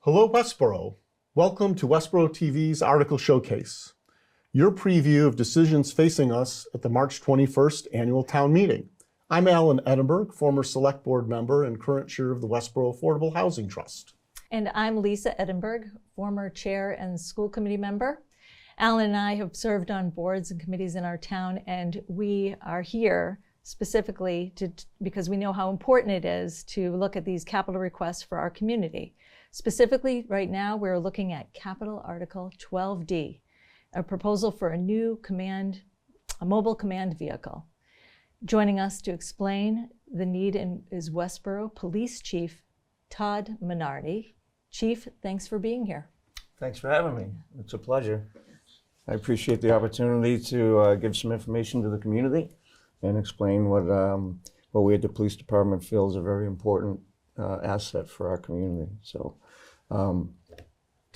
Hello, Westborough. Welcome to Westborough TV's Article Showcase, your preview of decisions facing us at the March 21st Annual Town Meeting. I'm Alan Edinburgh, former Select Board member and current chair of the Westborough Affordable Housing Trust. And I'm Lisa Edinburgh, former chair and school committee member. Alan and I have served on boards and committees in our town, and we are here specifically because we know how important it is to look at these capital requests for our community. Specifically, right now, we're looking at Capital Article 12D, a proposal for a new mobile command vehicle. Joining us to explain the need is Westborough Police Chief Todd Minardi. Chief, thanks for being here. Thanks for having me. It's a pleasure. I appreciate the opportunity to give some information to the community and explain what we at the police department feel is a very important asset for our community. So, to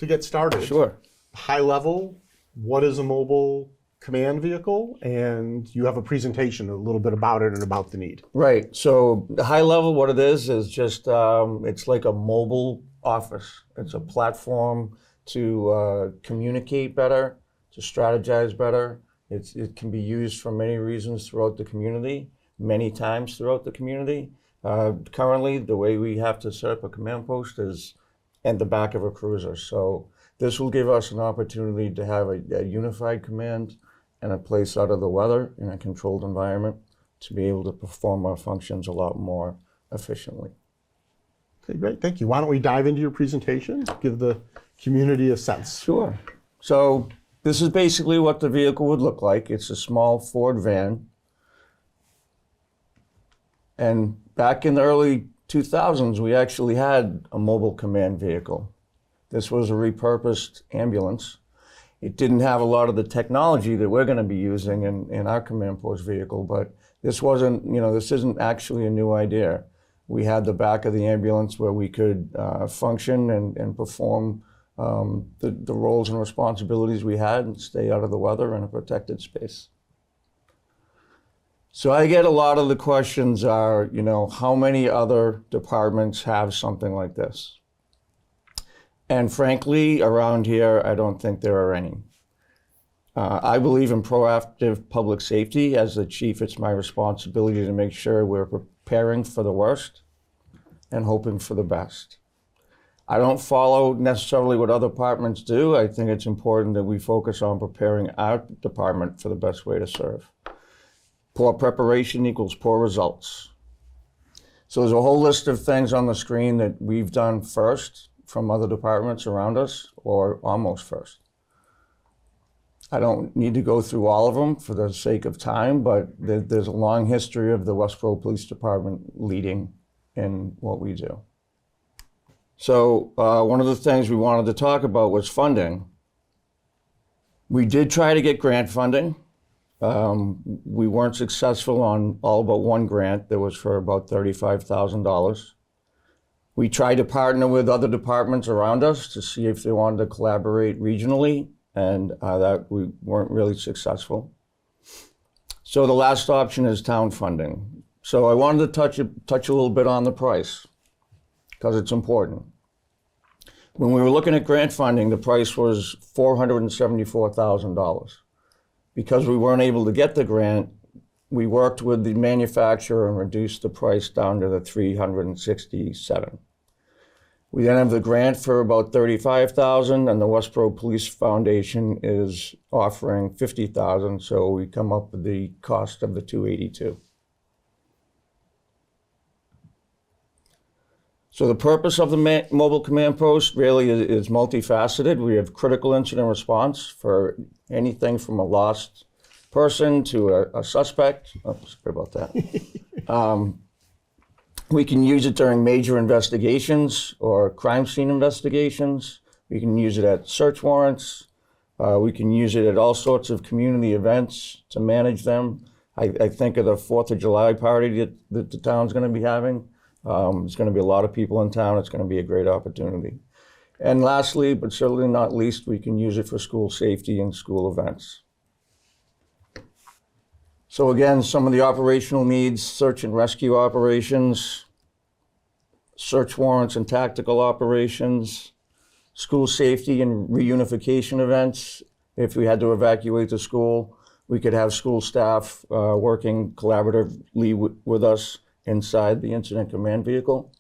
get started, sure. High level, what is a mobile command vehicle? And you have a presentation a little bit about it and about the need. Right. So, high level, what it is just it's like a mobile office. It's a platform to communicate better, to strategize better. It can be used for many reasons throughout the community, many times throughout the community. Currently, the way we have to set up a command post is in the back of a cruiser. So this will give us an opportunity to have a unified command and a place out of the weather in a controlled environment to be able to perform our functions a lot more efficiently. Okay, great, thank you. Why don't we dive into your presentation, give the community a sense. Sure. So this is basically what the vehicle would look like. It's a small Ford van. And back in the early 2000s, we actually had a mobile command vehicle. This was a repurposed ambulance. It didn't have a lot of the technology that we're going to be using in our command post vehicle, but this isn't actually a new idea. We had the back of the ambulance where we could function and perform the roles and responsibilities we had and stay out of the weather in a protected space. So I get a lot of the questions are, how many other departments have something like this? And frankly, around here, I don't think there are any. I believe in proactive public safety. As the chief, it's my responsibility to make sure we're preparing for the worst and hoping for the best. I don't follow necessarily what other departments do. I think it's important that we focus on preparing our department for the best way to serve. Poor preparation equals poor results. So there's a whole list of things on the screen that we've done first from other departments around us, or almost first. I don't need to go through all of them for the sake of time, but there's a long history of the Westborough Police Department leading in what we do. So one of the things we wanted to talk about was funding. We did try to get grant funding. We weren't successful on all but one grant that was for about $35,000. We tried to partner with other departments around us to see if they wanted to collaborate regionally, and that we weren't really successful. So the last option is town funding. So I wanted to touch a little bit on the price, because it's important. When we were looking at grant funding, the price was $474,000. Because we weren't able to get the grant, we worked with the manufacturer and reduced the price down to the $367,000. We then have the grant for about $35,000, and the Westborough Police Foundation is offering $50,000, so we come up with the cost of the $282,000. So the purpose of the mobile command post really is multifaceted. We have critical incident response for anything from a lost person to a suspect. Oh, sorry about that. We can use it during major investigations or crime scene investigations. We can use it at search warrants. We can use it at all sorts of community events to manage them. I think of the 4th of July party that the town's going to be having. There's going to be a lot of people in town. It's going to be a great opportunity. And lastly, but certainly not least, we can use it for school safety and school events. So again, some of the operational needs: search and rescue operations, search warrants and tactical operations, school safety and reunification events. If we had to evacuate the school, we could have school staff working collaboratively with us inside the incident command vehicle.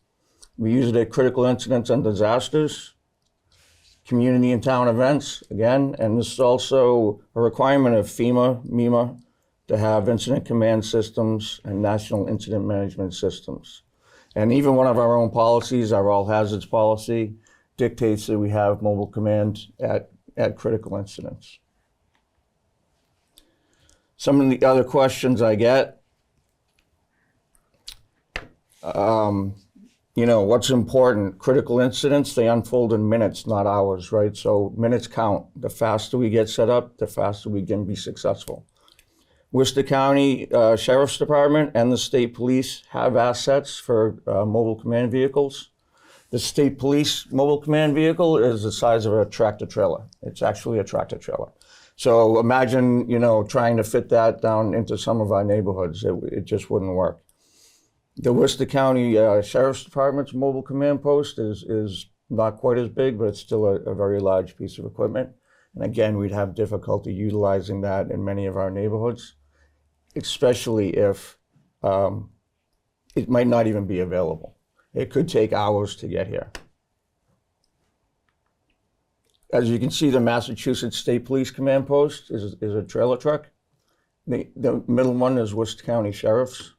We use it at critical incidents and disasters, community and town events, again, and this is also a requirement of FEMA, MEMA, to have incident command systems and national incident management systems. And even one of our own policies, our all hazards policy, dictates that we have mobile command at critical incidents. Some of the other questions I get, what's important? Critical incidents, they unfold in minutes, not hours, right? So minutes count. The faster we get set up, the faster we can be successful. Worcester County Sheriff's Department and the state police have assets for mobile command vehicles. The state police mobile command vehicle is the size of a tractor trailer. It's actually a tractor trailer. So imagine, trying to fit that down into some of our neighborhoods. It just wouldn't work. The Worcester County Sheriff's Department's mobile command post is not quite as big, but it's still a very large piece of equipment. And again, we'd have difficulty utilizing that in many of our neighborhoods, especially if it might not even be available. It could take hours to get here. As you can see, the Massachusetts State Police Command Post is a trailer truck. The middle one is Worcester County Sheriff's,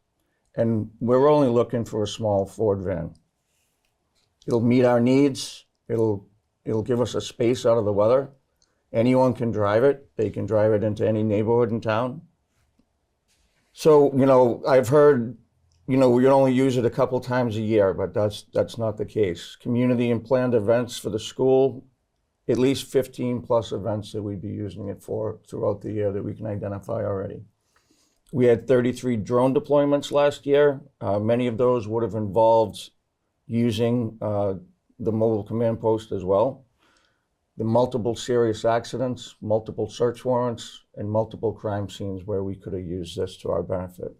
and we're only looking for a small Ford van. It'll meet our needs. It'll give us a space out of the weather. Anyone can drive it. They can drive it into any neighborhood in town. So, I've heard, we only use it a couple times a year, but that's not the case. Community and planned events for the school, at least 15 plus events that we'd be using it for throughout the year that we can identify already. We had 33 drone deployments last year. Many of those would have involved using the mobile command post as well. The multiple serious accidents, multiple search warrants, and multiple crime scenes where we could have used this to our benefit.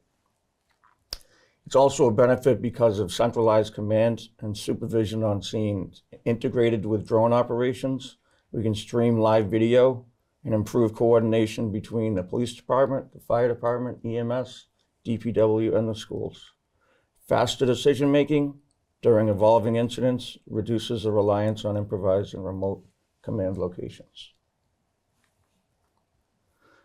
It's also a benefit because of centralized command and supervision on scene. Integrated with drone operations, we can stream live video and improve coordination between the police department, the fire department, EMS, DPW, and the schools. Faster decision-making during evolving incidents reduces the reliance on improvised and remote command locations.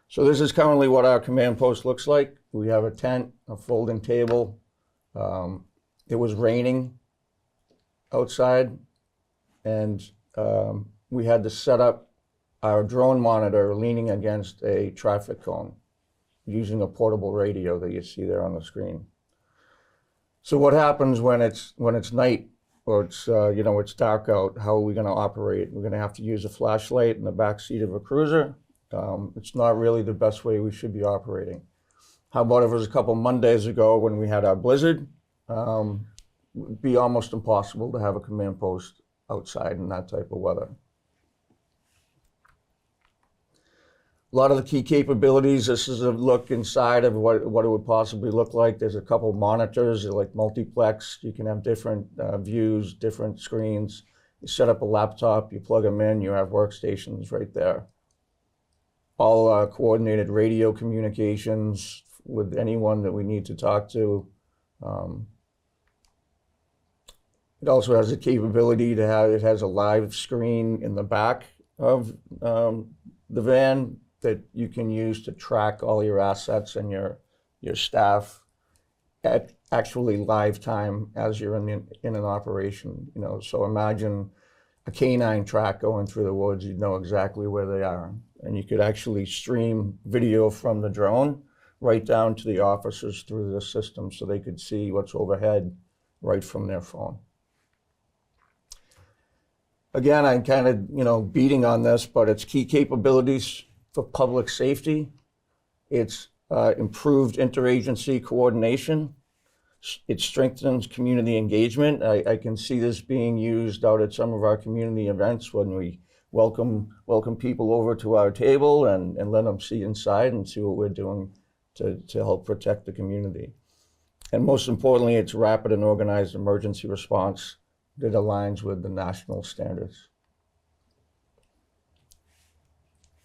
So this is currently what our command post looks like. We have a tent, a folding table. It was raining outside, and we had to set up our drone monitor leaning against a traffic cone using a portable radio that you see there on the screen. So what happens when it's night or it's dark out? How are we going to operate? We're going to have to use a flashlight in the back seat of a cruiser. It's not really the best way we should be operating. How about if it was a couple Mondays ago when we had our blizzard? It would be almost impossible to have a command post outside in that type of weather. A lot of the key capabilities, this is a look inside of what it would possibly look like. There's a couple monitors, they're like multiplex. You can have different views, different screens. You set up a laptop, you plug them in, you have workstations right there. All coordinated radio communications with anyone that we need to talk to. It also has the capability to have, it has a live screen in the back of the van that you can use to track all your assets and your staff at actually live time as you're in an operation. So imagine a canine track going through the woods, you'd know exactly where they are. And you could actually stream video from the drone right down to the officers through the system so they could see what's overhead right from their phone. Again, I'm kind of, beating on this, but it's key capabilities for public safety. It's improved interagency coordination. It strengthens community engagement. I can see this being used out at some of our community events when we welcome people over to our table and let them see inside and see what we're doing to help protect the community. And most importantly, it's rapid and organized emergency response that aligns with the national standards.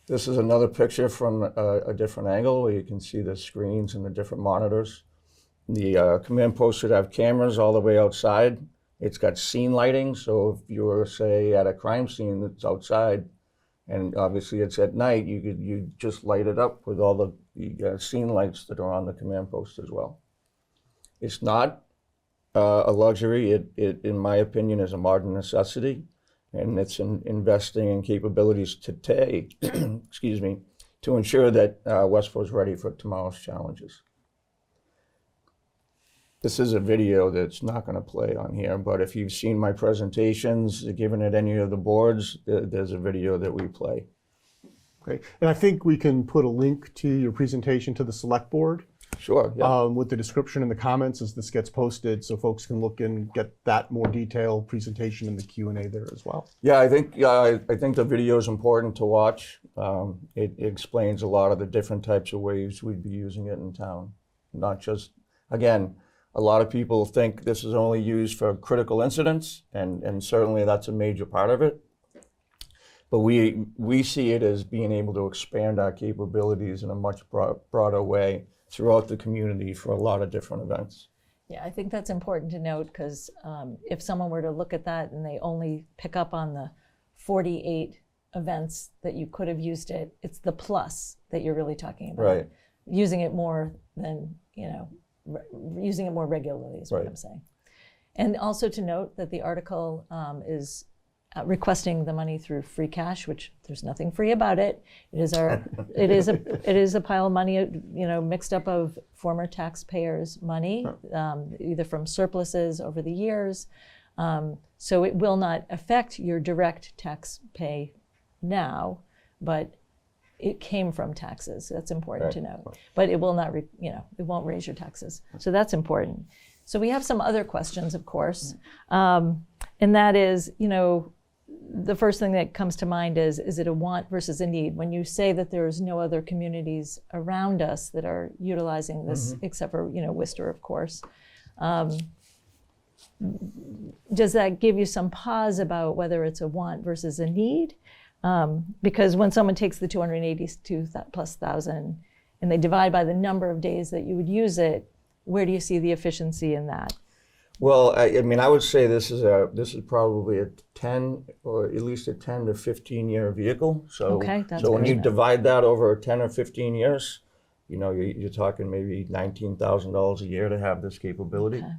This is another picture from a different angle where you can see the screens and the different monitors. The command post should have cameras all the way outside. It's got scene lighting, so if you were, say, at a crime scene that's outside, and obviously it's at night, you just light it up with all the scene lights that are on the command post as well. It's not a luxury. It, in my opinion, is a modern necessity, and it's investing in capabilities today, excuse me, to ensure that Westborough is ready for tomorrow's challenges. This is a video that's not going to play on here, but if you've seen my presentations given at any of the boards, there's a video that we play. Okay, and I think we can put a link to your presentation to the select board Sure. Yeah. with the description in the comments as this gets posted, so folks can look and get that more detailed presentation in the Q&A there as well. Yeah, I think the video is important to watch. It explains a lot of the different types of ways we'd be using it in town. Not just, again, a lot of people think this is only used for critical incidents, and certainly that's a major part of it. But we see it as being able to expand our capabilities in a much broader way throughout the community for a lot of different events. Yeah, I think that's important to note because if someone were to look at that and they only pick up on the 48 events that you could have used it, it's the plus that you're really talking about. Right. Using it more than, using it more regularly is what Right. I'm saying. And also to note that the article is requesting the money through free cash, which there's nothing free about it. It is a pile of money, mixed up of former taxpayers' money, either from surpluses over the years. So it will not affect your direct tax pay now, but it came from taxes. That's important to note. But it will not, it won't raise your taxes. So that's important. So we have some other questions, of course, and that is, the first thing that comes to mind is it a want versus a need? When you say that there's no other communities around us that are utilizing this, except for, Worcester, of course, does that give you some pause about whether it's a want versus a need? Because when someone takes the 282 plus thousand and they divide by the number of days that you would use it, where do you see the efficiency in that? Well, I mean, I would say this is probably a 10 or at least a 10 to 15 year vehicle. So, Okay, that's so when good you to know. divide that over 10 or 15 years, you're talking maybe $19,000 a year to have this capability. Okay.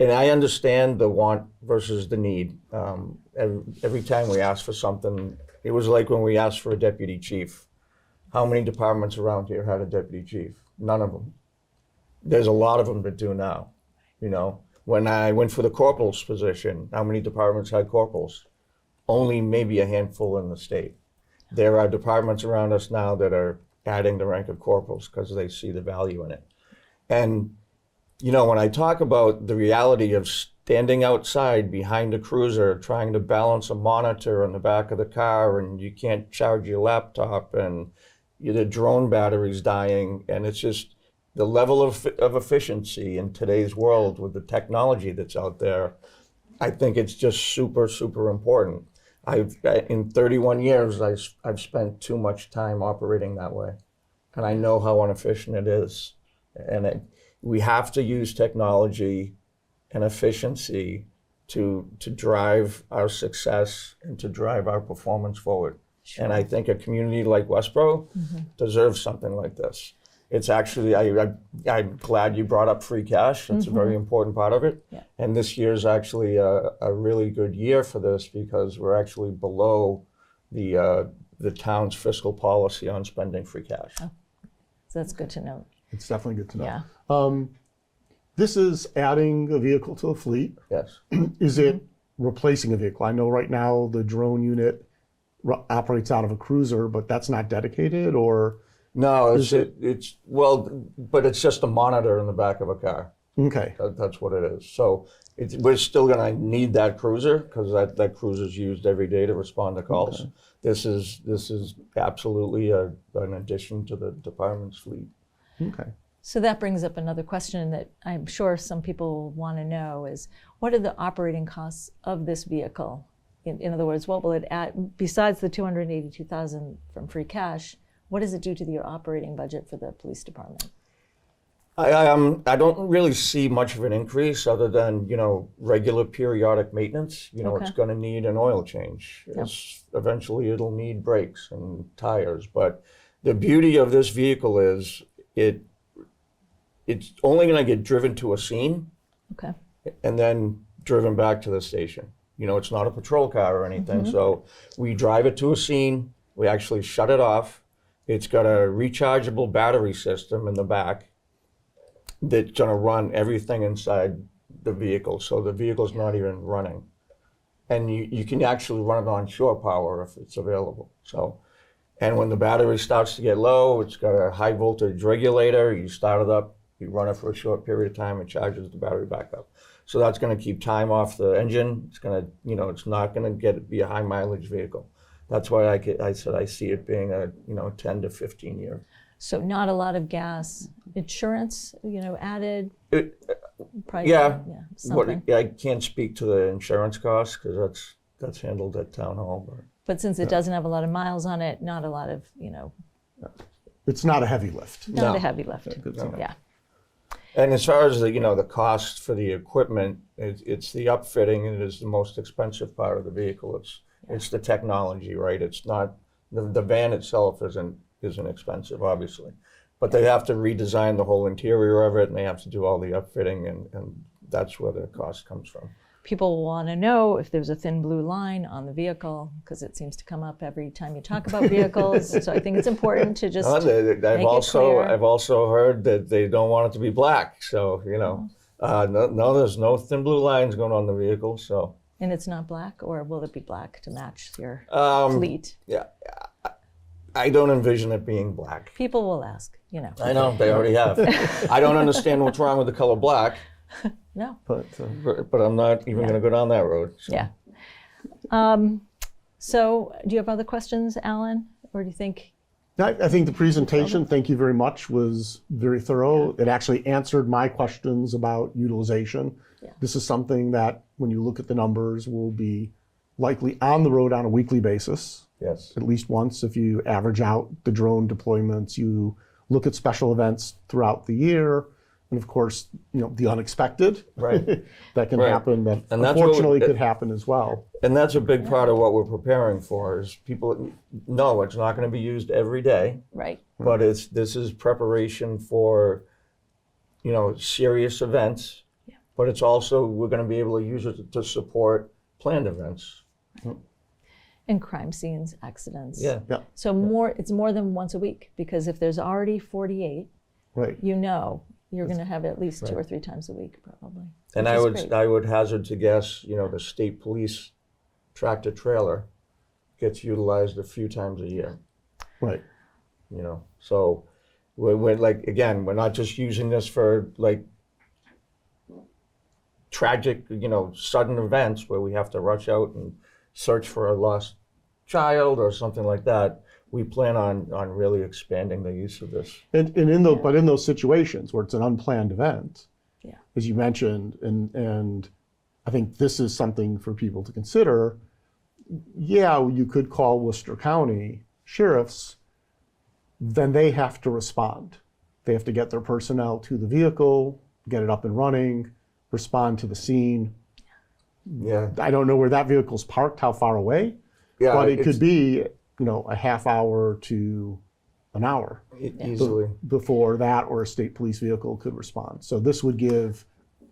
And I understand the want versus the need. Every time we ask for something, it was like when we asked for a deputy chief. How many departments around here had a deputy chief? None of them. There's a lot of them that do now, When I went for the corporal's position, how many departments had corporals? Only maybe a handful in the state. There are departments around us now that are adding the rank of corporals because they see the value in it. And, when I talk about the reality of standing outside behind a cruiser, trying to balance a monitor on the back of the car, and you can't charge your laptop, and the drone battery's dying, and it's just, the level of efficiency in today's world with the technology that's out there, I think it's just super, super important. In 31 years, I've spent too much time operating that way. And I know how inefficient it is. And we have to use technology and efficiency to drive our success and to drive our performance forward. Sure. And I think a community like Westborough deserves something like this. It's actually, I'm glad you brought up free cash. It's a very important part of it. Yeah. And this year is actually a really good year for this because we're actually below the town's fiscal policy on spending free cash. Oh, so that's good to know. It's definitely good to know. Yeah. This is adding a vehicle to the fleet. Yes. Is it replacing a vehicle? I know right now the drone unit operates out of a cruiser, but that's not dedicated, or? No, but it's just a monitor in the back of a car. Okay. That's what it is. So we're still going to need that cruiser because that cruiser is used every day to respond to calls. Okay. This is absolutely an addition to the department's fleet. Okay. So that brings up another question that I'm sure some people want to know is, what are the operating costs of this vehicle? In other words, what will it add, besides the $282,000 from free cash, what does it do to your operating budget for the police department? I don't really see much of an increase other than, regular periodic maintenance. Okay. It's going to need an oil change. Yep. Eventually it'll need brakes and tires. But the beauty of this vehicle is it's only going to get driven to a scene Okay. and then driven back to the station. It's not a patrol car or anything. So we drive it to a scene. We actually shut it off. It's got a rechargeable battery system in the back that's going to run everything inside the vehicle. So the vehicle's not even running. And you can actually run it on shore power if it's available. So, and when the battery starts to get low, it's got a high voltage regulator. You start it up, you run it for a short period of time, it charges the battery back up. So that's going to keep time off the engine. It's going to, it's not going to be a high mileage vehicle. That's why I said I see it being a 10 to 15 year. So not a lot of gas insurance, added. Probably, Yeah. Something. I can't speak to the insurance costs because that's handled at town hall. But since it doesn't have a lot of miles on it, not a lot of, It's not a heavy lift. not No. a heavy lift. Good to know. Yeah. And as far as the cost for the equipment, it's the upfitting, and it is the most expensive part of the vehicle. It's the technology, right? It's not the van itself isn't expensive, obviously, but they have to redesign the whole interior of it, and they have to do all the upfitting, and that's where the cost comes from. People want to know if there's a thin blue line on the vehicle because it seems to come up every time you talk about vehicles. So I think it's important to just I've make also it clear. I've also heard that they don't want it to be black. So no, there's no thin blue lines going on the vehicle. So And it's not black, or will it be black to match your fleet? yeah, I don't envision it being black. People will ask, I know they already have. I don't understand what's wrong with the color black, No. but I'm not even going to go down that road. So. Yeah. So do you have other questions, Alan? Or do you think? I think the presentation, thank you very much, was very thorough. It actually answered my questions about utilization. Yeah. This is something that, when you look at the numbers, will be likely on the road on a weekly basis, Yes. at least once. If you average out the drone deployments, you look at special events throughout the year, and of course, the unexpected Right. that can Right. happen, that And that's what unfortunately could happen as well. And that's a big part of what we're preparing for. Is people know it's not going to be used every day. Right. But this is preparation for, serious events. Yeah. But it's also, we're going to be able to use it to support planned events. And crime scenes, accidents. Yeah. Yeah, So it's more than once a week, because if there's already 48, right. you're going to have at least 2 or 3 times a week, probably. And which I is would great. I would hazard to guess, the state police tractor trailer gets utilized a few times a year. Right. So we're like, again, we're not just using this for like tragic, sudden events where we have to rush out and search for a lost child or something like that. We plan on really expanding the use of this. And but in those situations where it's an unplanned event, Yeah. as you mentioned, and I think this is something for people to consider. Yeah, you could call Worcester County sheriffs, then they have to respond. They have to get their personnel to the vehicle, get it up and running, respond to the scene. Yeah. I don't know where that vehicle's parked, how far away, Yeah. but it it's could be, a half hour to an hour easily. before that or a state police vehicle could respond. So this would give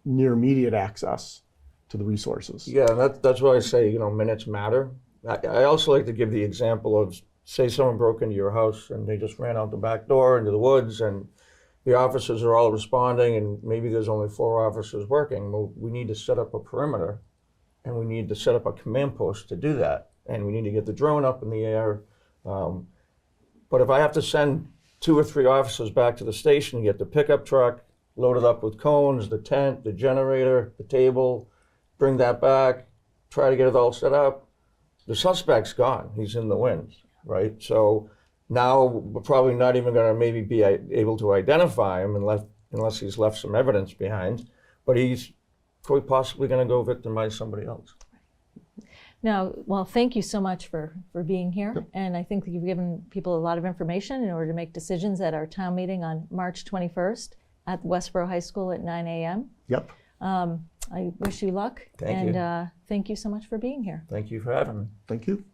near immediate access to the resources. Yeah, that's why I say, minutes matter. I also like to give the example of, say someone broke into your house and they just ran out the back door into the woods, and the officers are all responding, and maybe there's only 4 officers working. Well, we need to set up a perimeter, and we need to set up a command post to do that. And we need to get the drone up in the air. But if I have to send 2 or 3 officers back to the station, get the pickup truck loaded up with cones, the tent, the generator, the table, bring that back, try to get it all set up, the suspect's gone. He's in the wind, right? So now we're probably not even going to maybe be able to identify him unless he's left some evidence behind. But he's quite possibly going to go victimize somebody else. No, well, thank you so much for being here. Yep. And I think that you've given people a lot of information in order to make decisions at our town meeting on March 21st at Westborough High School at 9 a.m. Yep. I wish you luck. Thank you. And thank you so much for being here. Thank you for having me. Thank you.